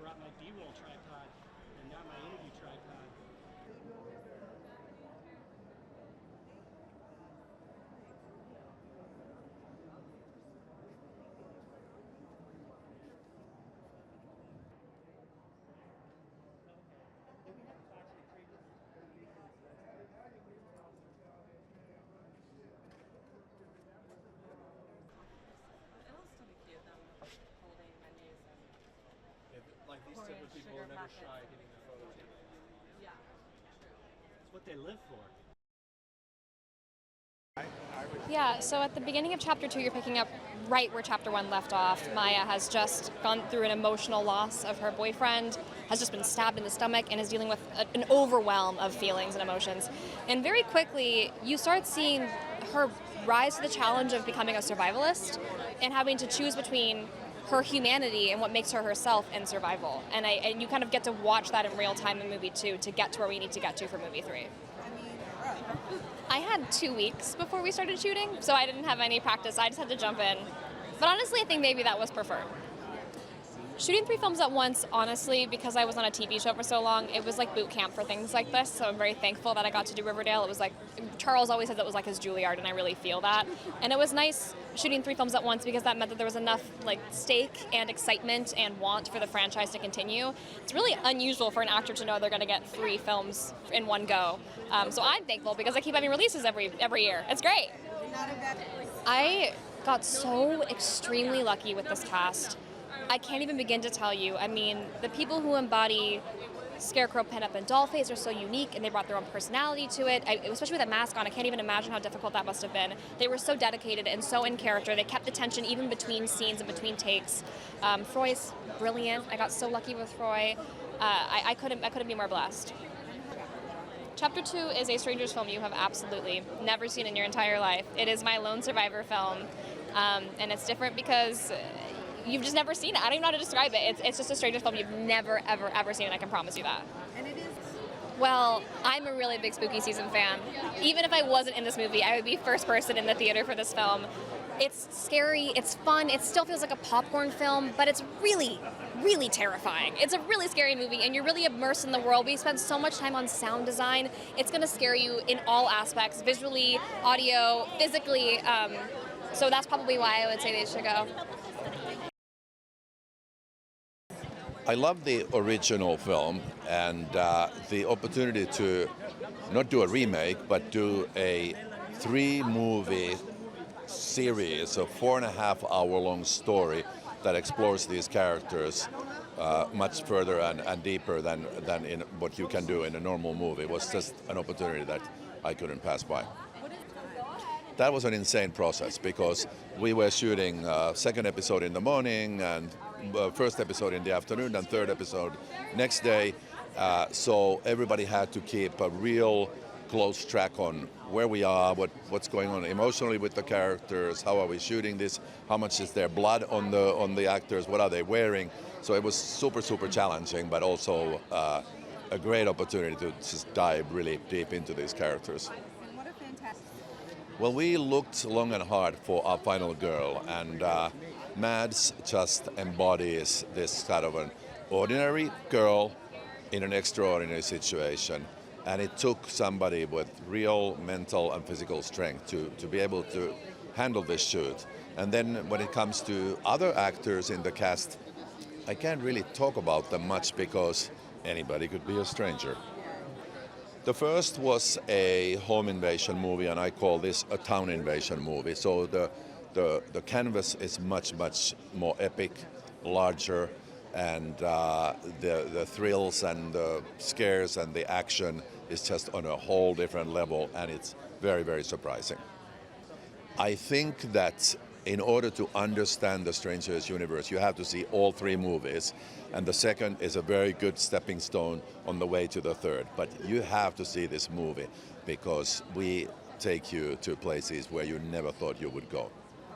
brought my B-roll tripod and not my interview tripod. Like these type of people are never shy getting their photo taken. Yeah, It's what they live for. Yeah, so at the beginning of chapter 2, you're picking up right where chapter 1 left off. Maya has just gone through an emotional loss of her boyfriend, has just been stabbed in the stomach, and is dealing with an overwhelm of feelings and emotions. And very quickly, you start seeing her rise to the challenge of becoming a survivalist and having to choose between her humanity and what makes her herself and survival. And you kind of get to watch that in real time in movie 2 to get to where we need to get to for movie 3. I had 2 weeks before we started shooting, so I didn't have any practice. I just had to jump in. But honestly, I think maybe that was preferred. Shooting 3 films at once, honestly, because I was on a TV show for so long, it was like boot camp for things like this, so I'm very thankful that I got to do Riverdale. It was like, Charles always said that was like his Juilliard, and I really feel that. And it was nice shooting 3 films at once because that meant that there was enough like stake and excitement and want for the franchise to continue. It's really unusual for an actor to know they're going to get 3 films in one go. So I'm thankful because I keep having releases every year. It's great. I got so extremely lucky with this cast. I can't even begin to tell you. I mean, the people who embody Scarecrow, Pinup, and Dollface are so unique, and they brought their own personality to it. Especially with a mask on, I can't even imagine how difficult that must have been. They were so dedicated and so in character. They kept the tension even between scenes and between takes. Froy's brilliant. I got so lucky with Froy. I couldn't be more blessed. Chapter 2 is a stranger's film you have absolutely never seen in your entire life. It is my lone survivor film, and it's different because you've just never seen it. I don't even know how to describe it. It's just a stranger's film you've never, ever, ever seen, and I can promise you that. and it is. Well, I'm a really big spooky season fan. Even if I wasn't in this movie, I would be first person in the theater for this film. It's scary, it's fun, it still feels like a popcorn film, but it's really, really terrifying. It's a really scary movie, and you're really immersed in the world. We spent so much time on sound design. It's gonna scare you in all aspects, visually, audio, physically, so that's probably why I would say they should go. I love the original film and the opportunity to not do a remake, but do a 3-movie series, a 4.5-hour-long story that explores these characters much further and deeper than in what you can do in a normal movie. It was just an opportunity that I couldn't pass by. That was an insane process because we were shooting second episode in the morning and first episode in the afternoon and third episode next day. So everybody had to keep a real close track on where we are, what's going on emotionally with the characters, how are we shooting this, how much is there blood on the actors, what are they wearing. So it was super, super challenging, but also a great opportunity to just dive really deep into these characters. What a fantastic. Well, we looked long and hard for our final girl, and Mads just embodies this kind of an ordinary girl in an extraordinary situation. And it took somebody with real mental and physical strength to be able to handle this shoot. And then when it comes to other actors in the cast, I can't really talk about them much because anybody could be a stranger. The first was a home invasion movie, and I call this a town invasion movie. So the canvas is much, much more epic, larger, and the thrills and the scares and the action is just on a whole different level, and it's very, very surprising. I think that in order to understand the Strangers universe, you have to see all 3 movies, and the second is a very good stepping stone on the way to the third. But you have to see this movie because we take you to places where you never thought you would go.